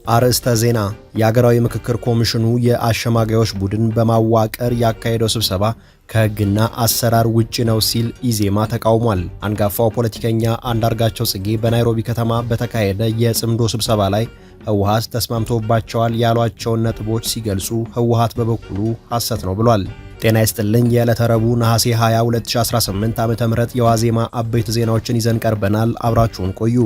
አርዕስተ ዜና የሀገራዊ ምክክር ኮሚሽኑ የአሸማጋዮች ቡድን በማዋቀር ያካሄደው ስብሰባ ከሕግና አሰራር ውጪ ነው ሲል ኢዜማ ተቃውሟል። አንጋፋው ፖለቲከኛ አንዳርጋቸው ጽጌ በናይሮቢ ከተማ በተካሄደ የጽምዶ ስብሰባ ላይ ህወሓት ተስማምቶባቸዋል ያሏቸውን ነጥቦች ሲገልጹ ህወሓት በበኩሉ ሐሰት ነው ብሏል። ጤና ይስጥልኝ። የዕለተ ረቡዕ ነሐሴ 20 2018 ዓ.ም የዋዜማ አበይት ዜናዎችን ይዘን ቀርበናል። አብራችሁን ቆዩ።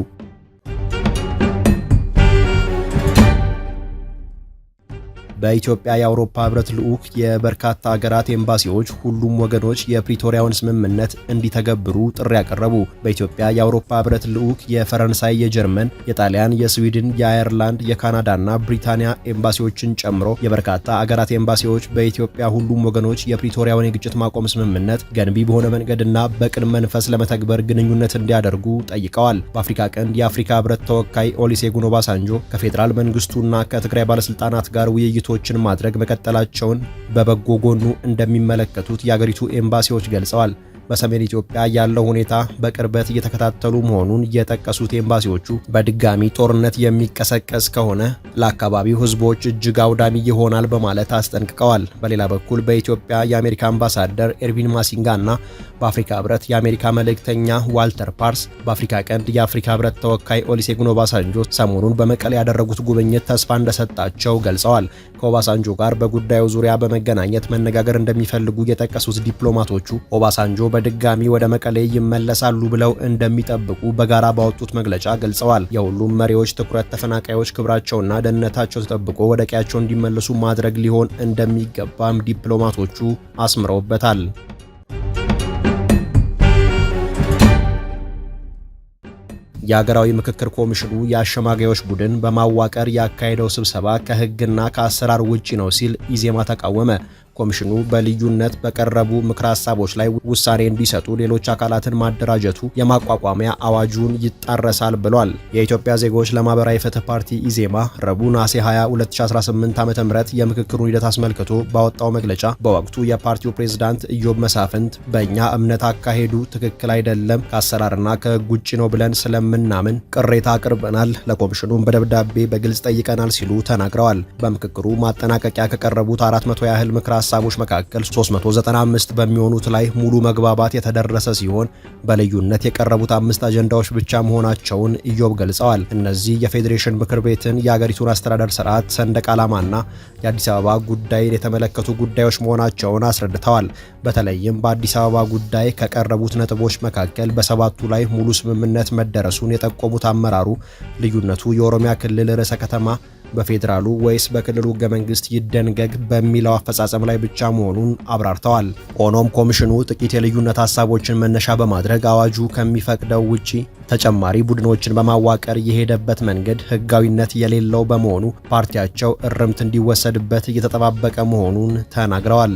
በኢትዮጵያ የአውሮፓ ህብረት ልዑክ የበርካታ ሀገራት ኤምባሲዎች ሁሉም ወገኖች የፕሪቶሪያውን ስምምነት እንዲተገብሩ ጥሪ ያቀረቡ። በኢትዮጵያ የአውሮፓ ህብረት ልዑክ የፈረንሳይ፣ የጀርመን፣ የጣሊያን፣ የስዊድን፣ የአየርላንድ፣ የካናዳና ብሪታንያ ኤምባሲዎችን ጨምሮ የበርካታ ሀገራት ኤምባሲዎች በኢትዮጵያ ሁሉም ወገኖች የፕሪቶሪያውን የግጭት ማቆም ስምምነት ገንቢ በሆነ መንገድና በቅን መንፈስ ለመተግበር ግንኙነት እንዲያደርጉ ጠይቀዋል። በአፍሪካ ቀንድ የአፍሪካ ህብረት ተወካይ ኦሉሴጉን ኦባሳንጆ ከፌዴራል መንግስቱና ከትግራይ ባለስልጣናት ጋር ውይይቶችን ማድረግ መቀጠላቸውን በበጎ ጎኑ እንደሚመለከቱት የአገሪቱ ኤምባሲዎች ገልጸዋል። በሰሜን ኢትዮጵያ ያለው ሁኔታ በቅርበት እየተከታተሉ መሆኑን የጠቀሱት ኤምባሲዎቹ በድጋሚ ጦርነት የሚቀሰቀስ ከሆነ ለአካባቢው ህዝቦች እጅግ አውዳሚ ይሆናል በማለት አስጠንቅቀዋል። በሌላ በኩል በኢትዮጵያ የአሜሪካ አምባሳደር ኤርቪን ማሲንጋና በአፍሪካ ህብረት የአሜሪካ መልእክተኛ ዋልተር ፓርስ በአፍሪካ ቀንድ የአፍሪካ ህብረት ተወካይ ኦሉሴጉን ኦባሳንጆ ሰሞኑን በመቀሌ ያደረጉት ጉብኝት ተስፋ እንደሰጣቸው ገልጸዋል። ከኦባሳንጆ ጋር በጉዳዩ ዙሪያ በመገናኘት መነጋገር እንደሚፈልጉ የጠቀሱት ዲፕሎማቶቹ ኦባሳንጆ በድጋሚ ወደ መቀሌ ይመለሳሉ ብለው እንደሚጠብቁ በጋራ ባወጡት መግለጫ ገልጸዋል። የሁሉም መሪዎች ትኩረት ተፈናቃዮች ክብራቸውና ደህንነታቸው ተጠብቆ ወደ ቀያቸው እንዲመለሱ ማድረግ ሊሆን እንደሚገባም ዲፕሎማቶቹ አስምረውበታል። የሀገራዊ ምክክር ኮሚሽኑ የአሸማጋዮች ቡድን በማዋቀር ያካሄደው ስብሰባ ከሕግና ከአሰራር ውጪ ነው ሲል ኢዜማ ተቃወመ። ኮሚሽኑ በልዩነት በቀረቡ ምክረ ሐሳቦች ላይ ውሳኔ እንዲሰጡ ሌሎች አካላትን ማደራጀቱ የማቋቋሚያ አዋጁን ይጣረሳል ብሏል። የኢትዮጵያ ዜጎች ለማህበራዊ ፍትህ ፓርቲ ኢዜማ ረቡዕ ነሐሴ 20 2018 ዓ.ም የምክክሩን ሂደት አስመልክቶ ባወጣው መግለጫ በወቅቱ የፓርቲው ፕሬዝዳንት ኢዮብ መሳፍንት በእኛ እምነት አካሄዱ ትክክል አይደለም፣ ከአሰራርና ከሕግ ውጪ ነው ብለን ስለምናምን ቅሬታ አቅርበናል፣ ለኮሚሽኑም በደብዳቤ በግልጽ ጠይቀናል ሲሉ ተናግረዋል። በምክክሩ ማጠናቀቂያ ከቀረቡት 400 ያህል ምክረ ሐሳቦች መካከል 395 በሚሆኑት ላይ ሙሉ መግባባት የተደረሰ ሲሆን በልዩነት የቀረቡት 5 አጀንዳዎች ብቻ መሆናቸውን ኢዮብ ገልጸዋል። እነዚህ የፌዴሬሽን ምክር ቤትን፣ የአገሪቱን አስተዳደር ስርዓት፣ ሰንደቅ ዓላማና የአዲስ አበባ ጉዳይን የተመለከቱ ጉዳዮች መሆናቸውን አስረድተዋል። በተለይም በአዲስ አበባ ጉዳይ ከቀረቡት ነጥቦች መካከል በሰባቱ ላይ ሙሉ ስምምነት መደረሱን የጠቆሙት አመራሩ ልዩነቱ የኦሮሚያ ክልል ርዕሰ ከተማ በፌዴራሉ ወይስ በክልሉ ሕገ መንግስት ይደንገግ በሚለው አፈጻጸም ላይ ብቻ መሆኑን አብራርተዋል። ሆኖም ኮሚሽኑ ጥቂት የልዩነት ሐሳቦችን መነሻ በማድረግ አዋጁ ከሚፈቅደው ውጪ ተጨማሪ ቡድኖችን በማዋቀር የሄደበት መንገድ ሕጋዊነት የሌለው በመሆኑ ፓርቲያቸው እርምት እንዲወሰድበት እየተጠባበቀ መሆኑን ተናግረዋል።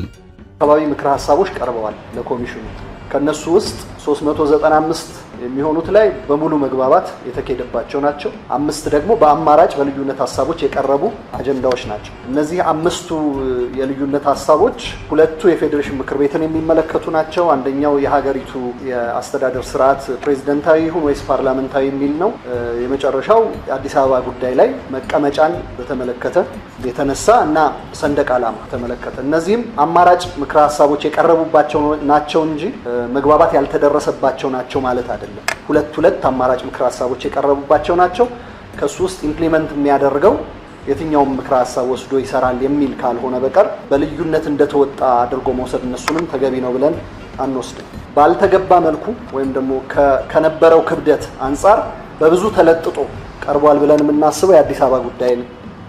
አካባቢ ምክረ ሐሳቦች ቀርበዋል ለኮሚሽኑ። ከነሱ ውስጥ 395 የሚሆኑት ላይ በሙሉ መግባባት የተካሄደባቸው ናቸው። 5 ደግሞ በአማራጭ በልዩነት ሐሳቦች የቀረቡ አጀንዳዎች ናቸው። እነዚህ 5ቱ የልዩነት ሐሳቦች ሁለቱ የፌዴሬሽን ምክር ቤትን የሚመለከቱ ናቸው። አንደኛው የሀገሪቱ የአስተዳደር ስርዓት ፕሬዝዳንታዊ ይሁን ወይስ ፓርላመንታዊ የሚል ነው። የመጨረሻው የአዲስ አበባ ጉዳይ ላይ መቀመጫን በተመለከተ የተነሳ እና ሰንደቅ ዓላማ ተመለከተ። እነዚህም አማራጭ ምክረ ሐሳቦች የቀረቡባቸው ናቸው እንጂ መግባባት ያልተደረሰባቸው ናቸው ማለት አይደለም። ሁለት አማራጭ ምክረ ሐሳቦች የቀረቡባቸው ናቸው። ከሱ ውስጥ ኢምፕሊመንት የሚያደርገው የትኛውም ምክረ ሐሳብ ወስዶ ይሰራል የሚል ካልሆነ በቀር በልዩነት እንደተወጣ አድርጎ መውሰድ እነሱንም ተገቢ ነው ብለን አንወስድም። ባልተገባ መልኩ ወይም ደግሞ ከነበረው ክብደት አንጻር በብዙ ተለጥጦ ቀርቧል ብለን የምናስበው የአዲስ አበባ ጉዳይን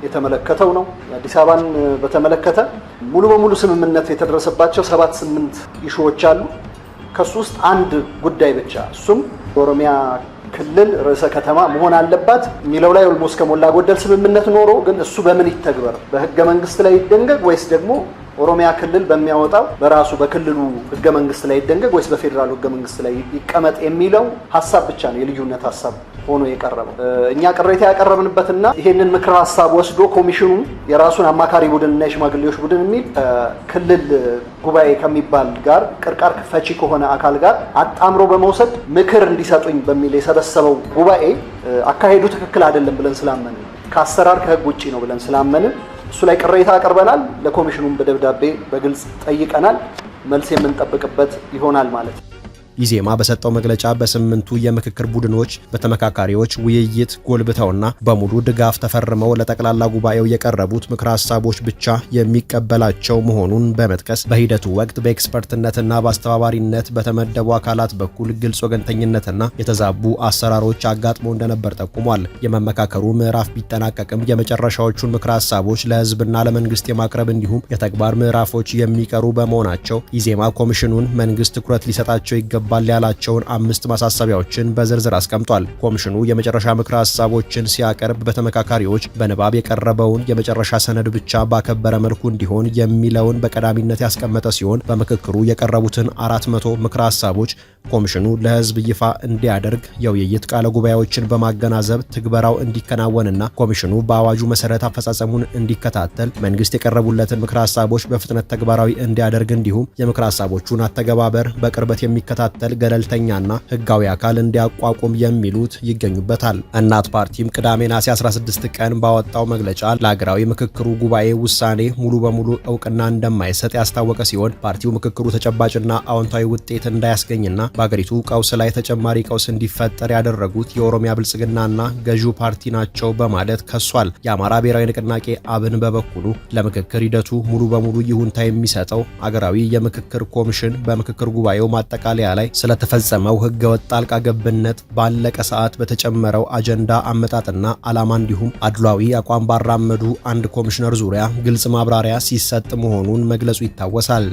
የተመለከተው ነው። የአዲስ አበባን በተመለከተ ሙሉ በሙሉ ስምምነት የተደረሰባቸው 7-8 ኢሹዎች አሉ። ከሱ ውስጥ አንድ ጉዳይ ብቻ እሱም የኦሮሚያ ክልል ርዕሰ ከተማ መሆን አለባት የሚለው ላይ ኦልሞስት ከሞላ ጎደል ስምምነት ኖሮ ግን እሱ በምን ይተግበር፣ በህገ መንግስት ላይ ይደንገግ ወይስ ደግሞ ኦሮሚያ ክልል በሚያወጣው በራሱ በክልሉ ህገ መንግስት ላይ ይደንገግ ወይስ በፌዴራል ህገ መንግስት ላይ ይቀመጥ የሚለው ሐሳብ ብቻ ነው የልዩነት ሐሳብ ሆኖ የቀረበው። እኛ ቅሬታ ያቀረብንበትና ይሄንን ምክር ሐሳብ ወስዶ ኮሚሽኑ የራሱን አማካሪ ቡድንና የሽማግሌዎች ቡድን የሚል ክልል ጉባኤ ከሚባል ጋር ቅርቃር ፈቺ ከሆነ አካል ጋር አጣምሮ በመውሰድ ምክር እንዲሰጡኝ በሚል የሰበሰበው ጉባኤ አካሄዱ ትክክል አይደለም ብለን ስላመንን ከአሰራር ከህግ ውጪ ነው ብለን ስላመንን እሱ ላይ ቅሬታ አቅርበናል። ለኮሚሽኑም በደብዳቤ በግልጽ ጠይቀናል። መልስ የምንጠብቅበት ይሆናል ማለት ነው። ኢዜማ በሰጠው መግለጫ በ8ቱ የምክክር ቡድኖች በተመካካሪዎች ውይይት ጎልብተውና በሙሉ ድጋፍ ተፈርመው ለጠቅላላ ጉባኤው የቀረቡት ምክረ ሀሳቦች ብቻ የሚቀበላቸው መሆኑን በመጥቀስ በሂደቱ ወቅት በኤክስፐርትነትና በአስተባባሪነት በተመደቡ አካላት በኩል ግልጽ ወገንተኝነትና የተዛቡ አሰራሮች አጋጥመው እንደነበር ጠቁሟል። የመመካከሩ ምዕራፍ ቢጠናቀቅም የመጨረሻዎቹን ምክረ ሀሳቦች ለህዝብና ለመንግስት የማቅረብ እንዲሁም የተግባር ምዕራፎች የሚቀሩ በመሆናቸው ኢዜማ ኮሚሽኑን መንግስት ትኩረት ሊሰጣቸው ይገባል ያላቸውን 5 ማሳሰቢያዎችን በዝርዝር አስቀምጧል። ኮሚሽኑ የመጨረሻ ምክረ ሀሳቦችን ሲያቀርብ በተመካካሪዎች በንባብ የቀረበውን የመጨረሻ ሰነድ ብቻ ባከበረ መልኩ እንዲሆን የሚለውን በቀዳሚነት ያስቀመጠ ሲሆን በምክክሩ የቀረቡትን 400 ምክረ ሀሳቦች ኮሚሽኑ ለህዝብ ይፋ እንዲያደርግ የውይይት ቃለ ጉባኤዎችን በማገናዘብ ትግበራው እንዲከናወንና ኮሚሽኑ በአዋጁ መሰረት አፈጻጸሙን እንዲከታተል መንግስት የቀረቡለትን ምክረ ሀሳቦች በፍጥነት ተግባራዊ እንዲያደርግ እንዲሁም የምክረ ሀሳቦቹን አተገባበር በቅርበት የሚከታተል ገለልተኛና ህጋዊ አካል እንዲያቋቁም የሚሉት ይገኙበታል። እናት ፓርቲም ቅዳሜ ነሐሴ 16 ቀን ባወጣው መግለጫ ለሀገራዊ ምክክሩ ጉባኤ ውሳኔ ሙሉ በሙሉ እውቅና እንደማይሰጥ ያስታወቀ ሲሆን ፓርቲው ምክክሩ ተጨባጭና አዎንታዊ ውጤት እንዳያስገኝና በአገሪቱ ቀውስ ላይ ተጨማሪ ቀውስ እንዲፈጠር ያደረጉት የኦሮሚያ ብልጽግናና ገዢው ፓርቲ ናቸው በማለት ከሷል። የአማራ ብሔራዊ ንቅናቄ አብን በበኩሉ ለምክክር ሂደቱ ሙሉ በሙሉ ይሁንታ የሚሰጠው አገራዊ የምክክር ኮሚሽን በምክክር ጉባኤው ማጠቃለያ ላይ ስለተፈጸመው ህገወጥ ጣልቃ ገብነት ባለቀ ሰዓት በተጨመረው አጀንዳ አመጣጥና ዓላማ እንዲሁም አድሏዊ አቋም ባራመዱ አንድ ኮሚሽነር ዙሪያ ግልጽ ማብራሪያ ሲሰጥ መሆኑን መግለጹ ይታወሳል።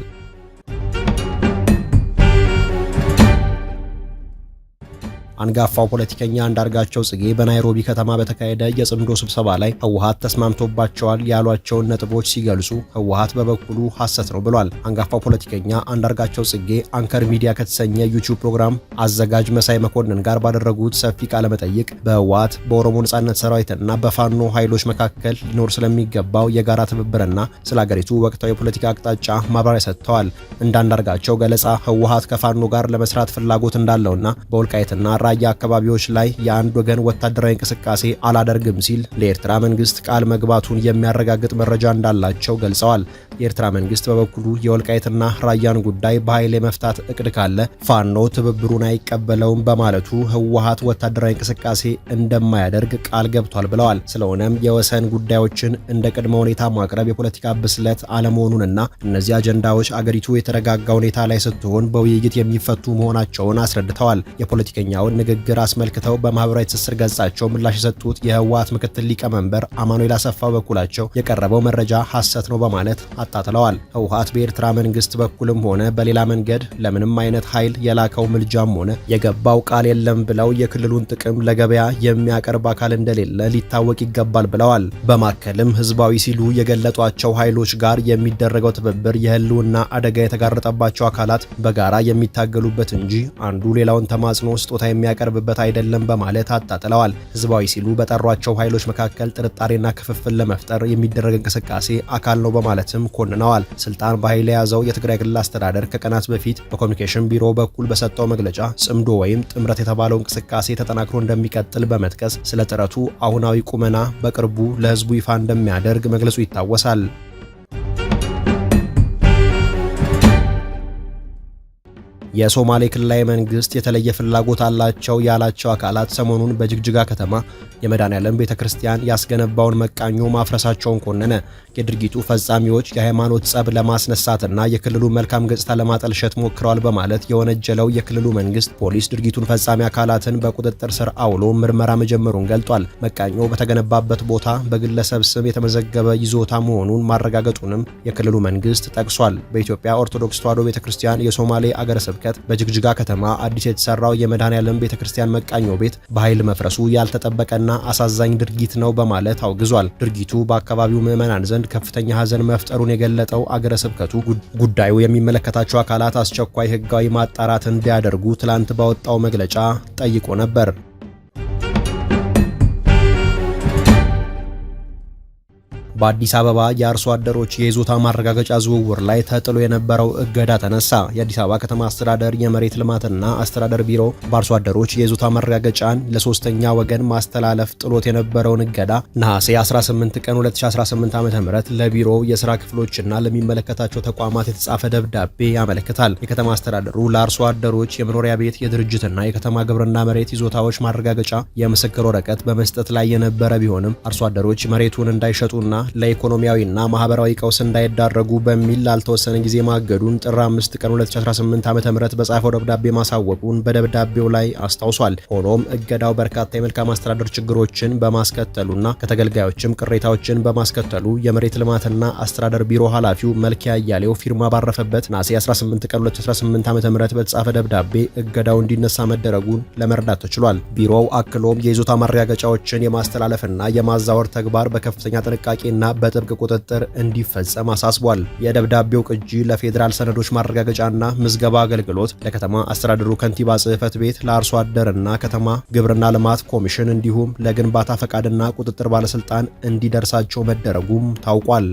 አንጋፋው ፖለቲከኛ አንዳርጋቸው ጽጌ በናይሮቢ ከተማ በተካሄደ የጽምዶ ስብሰባ ላይ ህወሓት ተስማምቶባቸዋል ያሏቸውን ነጥቦች ሲገልጹ ህወሓት በበኩሉ ሐሰት ነው ብሏል። አንጋፋው ፖለቲከኛ አንዳርጋቸው ጽጌ አንከር ሚዲያ ከተሰኘ ዩቲዩብ ፕሮግራም አዘጋጅ መሳይ መኮንን ጋር ባደረጉት ሰፊ ቃለ መጠይቅ በህወሓት በኦሮሞ ነጻነት ሰራዊትና በፋኖ ኃይሎች መካከል ሊኖር ስለሚገባው የጋራ ትብብርና ስለ ሀገሪቱ ወቅታዊ የፖለቲካ አቅጣጫ ማብራሪያ ሰጥተዋል። እንደ አንዳርጋቸው ገለጻ ህወሓት ከፋኖ ጋር ለመስራት ፍላጎት እንዳለውና በወልቃይትና ራያ አካባቢዎች ላይ የአንድ ወገን ወታደራዊ እንቅስቃሴ አላደርግም ሲል ለኤርትራ መንግስት ቃል መግባቱን የሚያረጋግጥ መረጃ እንዳላቸው ገልጸዋል። የኤርትራ መንግስት በበኩሉ የወልቃይትና ራያን ጉዳይ በኃይል የመፍታት እቅድ ካለ ፋኖ ትብብሩን አይቀበለውም በማለቱ ህወሓት ወታደራዊ እንቅስቃሴ እንደማያደርግ ቃል ገብቷል ብለዋል። ስለሆነም የወሰን ጉዳዮችን እንደ ቅድመ ሁኔታ ማቅረብ የፖለቲካ ብስለት አለመሆኑንና እነዚህ አጀንዳዎች አገሪቱ የተረጋጋ ሁኔታ ላይ ስትሆን በውይይት የሚፈቱ መሆናቸውን አስረድተዋል። የፖለቲከኛውን ንግግር አስመልክተው በማህበራዊ ትስስር ገጻቸው ምላሽ የሰጡት የህወሓት ምክትል ሊቀመንበር አማኑኤል አሰፋ በኩላቸው የቀረበው መረጃ ሐሰት ነው በማለት አጣጥለዋል። ህወሓት በኤርትራ መንግስት በኩልም ሆነ በሌላ መንገድ ለምንም አይነት ኃይል የላከው ምልጃም ሆነ የገባው ቃል የለም ብለው የክልሉን ጥቅም ለገበያ የሚያቀርብ አካል እንደሌለ ሊታወቅ ይገባል ብለዋል። በማከልም ህዝባዊ ሲሉ የገለጧቸው ኃይሎች ጋር የሚደረገው ትብብር የህልውና አደጋ የተጋረጠባቸው አካላት በጋራ የሚታገሉበት እንጂ አንዱ ሌላውን ተማጽኖ ስጦታ የሚያቀርብበት አይደለም በማለት አጣጥለዋል። ህዝባዊ ሲሉ በጠሯቸው ኃይሎች መካከል ጥርጣሬና ክፍፍል ለመፍጠር የሚደረግ እንቅስቃሴ አካል ነው በማለትም ኮንነዋል። ስልጣን በኃይል የያዘው የትግራይ ክልል አስተዳደር ከቀናት በፊት በኮሚኒኬሽን ቢሮ በኩል በሰጠው መግለጫ ጽምዶ ወይም ጥምረት የተባለው እንቅስቃሴ ተጠናክሮ እንደሚቀጥል በመጥቀስ ስለ ጥረቱ አሁናዊ ቁመና በቅርቡ ለህዝቡ ይፋ እንደሚያደርግ መግለጹ ይታወሳል። የሶማሌ ክልላዊ መንግስት የተለየ ፍላጎት አላቸው ያላቸው አካላት ሰሞኑን በጅግጅጋ ከተማ የመድኃኔዓለም ቤተክርስቲያን ያስገነባውን መቃኞ ማፍረሳቸውን ኮነነ። የድርጊቱ ፈጻሚዎች የሃይማኖት ጸብ ለማስነሳትና የክልሉ መልካም ገጽታ ለማጠልሸት ሞክረዋል በማለት የወነጀለው የክልሉ መንግስት ፖሊስ ድርጊቱን ፈጻሚ አካላትን በቁጥጥር ስር አውሎ ምርመራ መጀመሩን ገልጧል። መቃኞ በተገነባበት ቦታ በግለሰብ ስም የተመዘገበ ይዞታ መሆኑን ማረጋገጡንም የክልሉ መንግስት ጠቅሷል። በኢትዮጵያ ኦርቶዶክስ ተዋሕዶ ቤተክርስቲያን የሶማሌ አገረ ስብከት በጅግጅጋ ከተማ አዲስ የተሰራው የመድኃኔዓለም ቤተክርስቲያን መቃኞ ቤት በኃይል መፍረሱ ያልተጠበቀና አሳዛኝ ድርጊት ነው በማለት አውግዟል። ድርጊቱ በአካባቢው ምዕመናን ዘንድ ከፍተኛ ሐዘን መፍጠሩን የገለጠው አገረ ስብከቱ ጉዳዩ የሚመለከታቸው አካላት አስቸኳይ ህጋዊ ማጣራት እንዲያደርጉ ትላንት ባወጣው መግለጫ ጠይቆ ነበር። በአዲስ አበባ የአርሶ አደሮች የይዞታ ማረጋገጫ ዝውውር ላይ ተጥሎ የነበረው እገዳ ተነሳ። የአዲስ አበባ ከተማ አስተዳደር የመሬት ልማትና አስተዳደር ቢሮ በአርሶ አደሮች የይዞታ ማረጋገጫን ለሶስተኛ ወገን ማስተላለፍ ጥሎት የነበረውን እገዳ ነሐሴ 18 ቀን 2018 ዓ.ም ለቢሮው የስራ ክፍሎችና ለሚመለከታቸው ተቋማት የተጻፈ ደብዳቤ ያመለክታል። የከተማ አስተዳደሩ ለአርሶ አደሮች የመኖሪያ ቤት፣ የድርጅትና የከተማ ግብርና መሬት ይዞታዎች ማረጋገጫ የምስክር ወረቀት በመስጠት ላይ የነበረ ቢሆንም አርሶ አደሮች መሬቱን እንዳይሸጡና ለኢኮኖሚያዊና ማህበራዊ ቀውስ እንዳይዳረጉ በሚል ላልተወሰነ ጊዜ ማገዱን ጥር 5 ቀን 2018 ዓ.ም በጻፈው ደብዳቤ ማሳወቁን በደብዳቤው ላይ አስታውሷል። ሆኖም እገዳው በርካታ የመልካም አስተዳደር ችግሮችን በማስከተሉና ከተገልጋዮችም ቅሬታዎችን በማስከተሉ የመሬት ልማትና አስተዳደር ቢሮ ኃላፊው መልኪያ አያሌው ፊርማ ባረፈበት ነሐሴ 18 ቀን 2018 ዓ.ም በተጻፈ ደብዳቤ እገዳው እንዲነሳ መደረጉን ለመረዳት ተችሏል። ቢሮው አክሎም የይዞታ ማረጋገጫዎችን የማስተላለፍና የማዛወር ተግባር በከፍተኛ ጥንቃቄ እና በጥብቅ ቁጥጥር እንዲፈጸም አሳስቧል። የደብዳቤው ቅጂ ለፌዴራል ሰነዶች ማረጋገጫና ምዝገባ አገልግሎት፣ ለከተማ አስተዳደሩ ከንቲባ ጽሕፈት ቤት፣ ለአርሶ አደርና ከተማ ግብርና ልማት ኮሚሽን እንዲሁም ለግንባታ ፈቃድና ቁጥጥር ባለስልጣን እንዲደርሳቸው መደረጉም ታውቋል።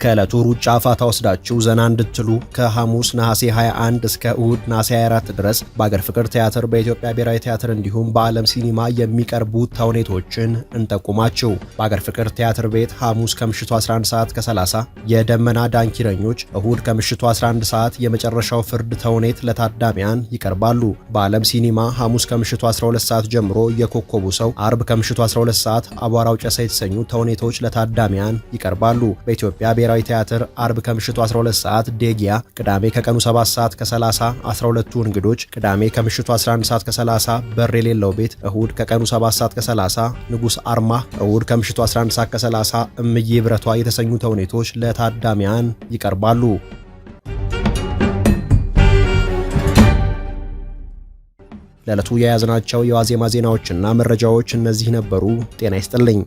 ከዕለቱ ሩጫ ፋታ ወስዳችሁ ዘና እንድትሉ ከሐሙስ ነሐሴ 21 እስከ እሁድ ነሐሴ 24 ድረስ በአገር ፍቅር ቲያትር፣ በኢትዮጵያ ብሔራዊ ቲያትር እንዲሁም በዓለም ሲኒማ የሚቀርቡ ተውኔቶችን እንጠቁማችሁ። በአገር ፍቅር ቲያትር ቤት ሐሙስ ከምሽቱ 11 ሰዓት ከ30 የደመና ዳንኪረኞች፣ እሁድ ከምሽቱ 11 ሰዓት የመጨረሻው ፍርድ ተውኔት ለታዳሚያን ይቀርባሉ። በዓለም ሲኒማ ሐሙስ ከምሽቱ 12 ሰዓት ጀምሮ የኮከቡ ሰው፣ አርብ ከምሽቱ 12 ሰዓት አቧራው ጨሰ የተሰኙ ተውኔቶች ለታዳሚያን ይቀርባሉ። በኢትዮጵያ ብሔራዊ ቲያትር አርብ ከምሽቱ 12 ሰዓት ዴጊያ፣ ቅዳሜ ከቀኑ 7 ሰዓት ከ30 12ቱ እንግዶች፣ ቅዳሜ ከምሽቱ 11 ሰዓት ከ30 በር የሌለው ቤት፣ እሁድ ከቀኑ 7 ሰዓት ከ30 ንጉስ አርማ፣ እሁድ ከምሽቱ 11 ሰዓት ከ30 እምዬ ብረቷ የተሰኙ ተውኔቶች ለታዳሚያን ይቀርባሉ። ለዕለቱ የያዝናቸው የዋዜማ ዜናዎችና መረጃዎች እነዚህ ነበሩ። ጤና ይስጥልኝ።